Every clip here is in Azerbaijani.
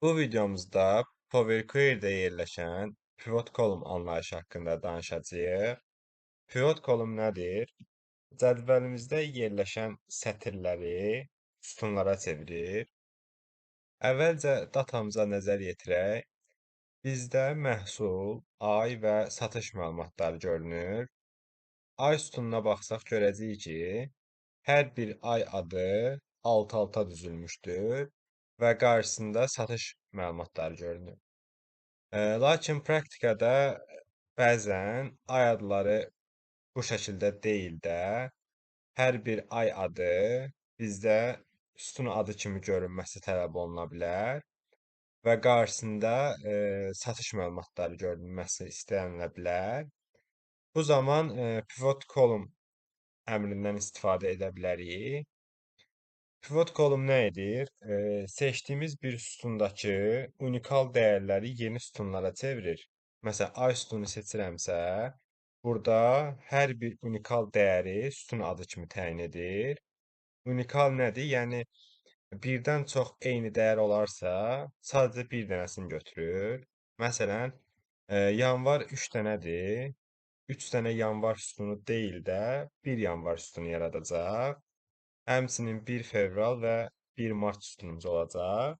Bu videomuzda Power Query'de yerləşən pivot column anlayışı haqqında danışacağıq. Pivot column nədir? Cədvəlimizdə yerləşən sətirləri sütunlara çevirir. Əvvəlcə datamıza nəzər yetirək. Bizdə məhsul, ay və satış məlumatları görünür. Ay sütununa baxsaq görəcəyik ki, hər bir ay adı alt-alta düzülmüşdür və qarşısında satış məlumatları görünür. Lakin praktikada bəzən ay adları bu şəkildə deyil də, hər bir ay adı bizdə sütun adı kimi görünməsi tələb oluna bilər və qarşısında satış məlumatları görünməsi istənilə bilər. Bu zaman pivot column əmrindən istifadə edə bilərik. Pivot column nə edir? Seçdiyimiz bir sütundakı unikal dəyərləri yeni sütunlara çevirir. Məsələn, ay sütunu seçirəmsə, burada hər bir unikal dəyəri sütun adı kimi təyin edir. Unikal nədir? Yəni birdən çox eyni dəyər olarsa, sadəcə bir dənəsini götürür. Məsələn, yanvar 3 dənədir. 3 dənə yanvar sütunu deyil də, 1 yanvar sütunu yaradacaq. Həmçinin 1 fevral və 1 mart sütunumuz olacaq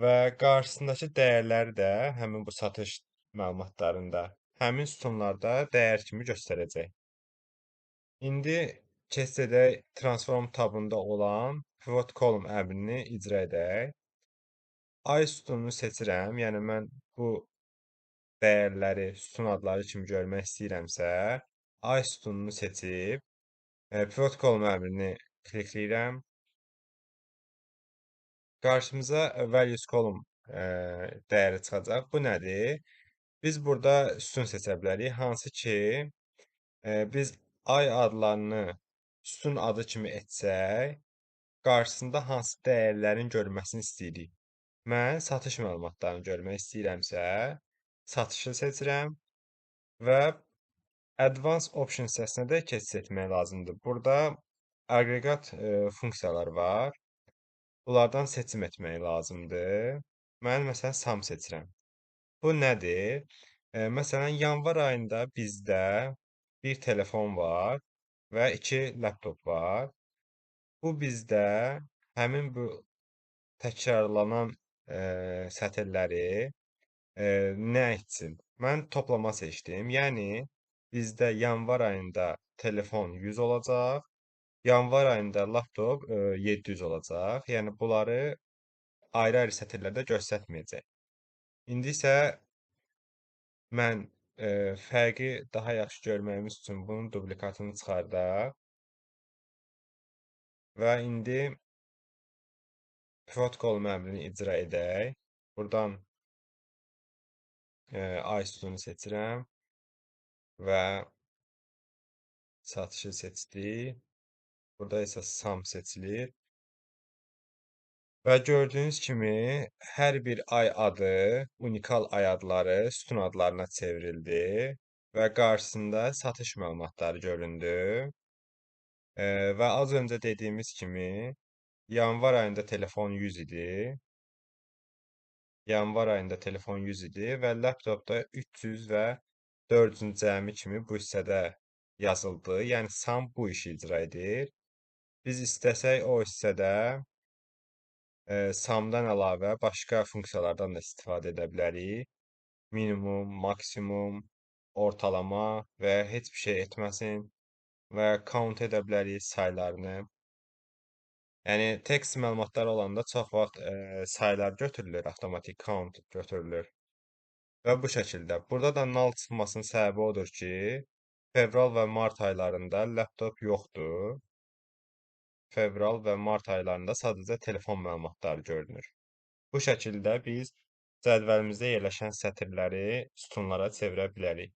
və qarşısındakı dəyərləri də həmin bu satış məlumatlarında həmin sütunlarda dəyər kimi göstərəcək. İndi keçid edək transform tabında olan pivot column əmrini icra edək. Ay sütununu seçirəm, yəni mən bu dəyərləri sütun adları kimi görmək istəyirəmsə, ay sütununu seçib pivot column əmrini klikləyirəm. Qarşımıza values column dəyəri çıxacaq. Bu nədir? Biz burada sütun seçə bilərik, hansı ki, biz ay adlarını sütun adı kimi etsək, qarşısında hansı dəyərlərin görünməsini istəyirik. Mən satış məlumatlarını görmək istəyirəmsə, satışı seçirəm və Advanced Options hissəsinə də keçid etmək lazımdır. Burada aqreqat funksiyalar var. Bunlardan seçim etmək lazımdır. Mən məsələn sum seçirəm. Bu nədir? Məsələn, yanvar ayında bizdə bir telefon var və 2 laptop var. Bu bizdə həmin bu təkrarlanan sətirləri nə etsin? Mən toplama seçdim. Yəni bizdə yanvar ayında telefon 100 olacaq, yanvar ayında laptop 700 olacaq. Yəni bunları ayrı-ayrı sətirlərdə göstərməyəcək. İndi isə mən fərqi daha yaxşı görməyimiz üçün bunun dublikatını çıxardaq və indi pivot column əmrini icra edək. Buradan ay sütununu seçirəm və satışı seçdik. Burada isə sum seçilir. Və gördüyünüz kimi hər bir ay adı, unikal ay adları sütun adlarına çevrildi və qarşısında satış məlumatları göründü. Və az öncə dediyimiz kimi yanvar ayında telefon 100 idi. Yanvar ayında telefon 100 idi və laptopda 300 və 400-cü cəmi kimi bu hissədə yazıldı. Yəni sum bu işi icra edir. Biz istəsək o hissədə sumdan əlavə başqa funksiyalardan da istifadə edə bilərik. Minimum, maksimum, ortalama və heç bir şey etməsin və count edə bilərik saylarını. Yəni text məlumatları olanda çox vaxt saylar götürülür, avtomatik count götürülür. Və bu şəkildə. Burada da null çıxmasının səbəbi odur ki, fevral və mart aylarında laptop yoxdur. Fevral və mart aylarında sadəcə telefon məlumatları görünür. Bu şəkildə biz cədvəlimizdə yerləşən sətirləri sütunlara çevirə bilərik.